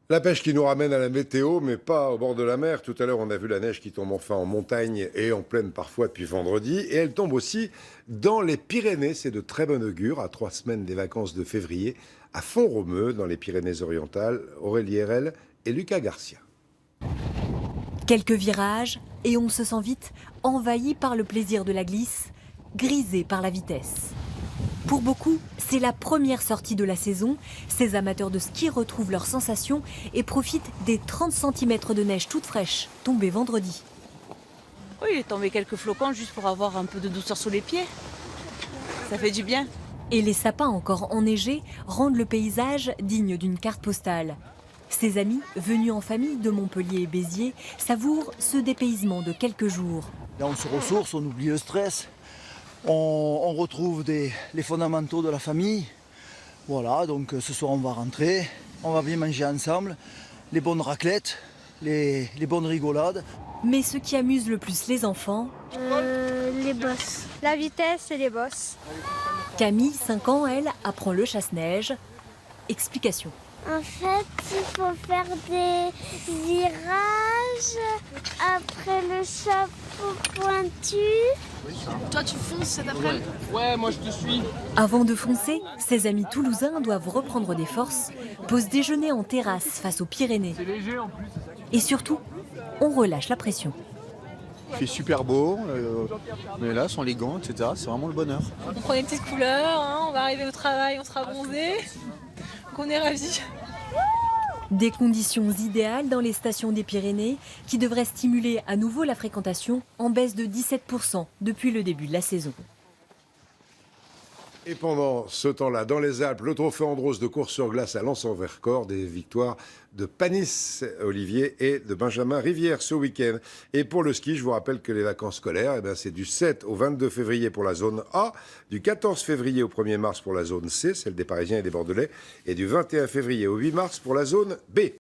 La pêche qui nous ramène à la météo, mais pas au bord de la mer. Tout à l'heure, on a vu la neige qui tombe enfin en montagne et en plaine parfois depuis vendredi. Et elle tombe aussi dans les Pyrénées. C'est de très bon augure, à 3 semaines des vacances de février, à Font-Romeu, dans les Pyrénées-Orientales. Aurélie Erel et Lucas Garcia. Quelques virages et on se sent vite envahi par le plaisir de la glisse, grisé par la vitesse. Pour beaucoup, c'est la première sortie de la saison. Ces amateurs de ski retrouvent leurs sensations et profitent des 30 cm de neige toute fraîche tombée vendredi. Oui, il est tombé quelques flocons juste pour avoir un peu de douceur sous les pieds. Ça fait du bien. Et les sapins encore enneigés rendent le paysage digne d'une carte postale. Ses amis, venus en famille de Montpellier et Béziers, savourent ce dépaysement de quelques jours. Là, on se ressource, on oublie le stress. On retrouve les fondamentaux de la famille. Voilà, donc ce soir on va rentrer, on va bien manger ensemble, les bonnes raclettes, les bonnes rigolades. Mais ce qui amuse le plus les enfants, les bosses. La vitesse et les bosses. Camille, 5 ans, elle, apprend le chasse-neige. Explication. En fait, il faut faire des virages après le chapeau pointu. Toi, tu fonces cet après-midi? Ouais, moi je te suis. Avant de foncer, ses amis toulousains doivent reprendre des forces, pause déjeuner en terrasse face aux Pyrénées. C'est léger en plus. Et surtout, on relâche la pression. Il fait super beau, mais là, sans les gants, etc., c'est vraiment le bonheur. On prend des petites couleurs, hein, on va arriver au travail, on sera bronzé, donc on est ravis. Des conditions idéales dans les stations des Pyrénées qui devraient stimuler à nouveau la fréquentation en baisse de 17% depuis le début de la saison. Et pendant ce temps-là, dans les Alpes, le trophée Andros de course sur glace à Lens-en-Vercors, des victoires de Panis Olivier et de Benjamin Rivière ce week-end. Et pour le ski, je vous rappelle que les vacances scolaires, c'est du 7 au 22 février pour la zone A, du 14 février au 1er mars pour la zone C, celle des Parisiens et des Bordelais, et du 21 février au 8 mars pour la zone B.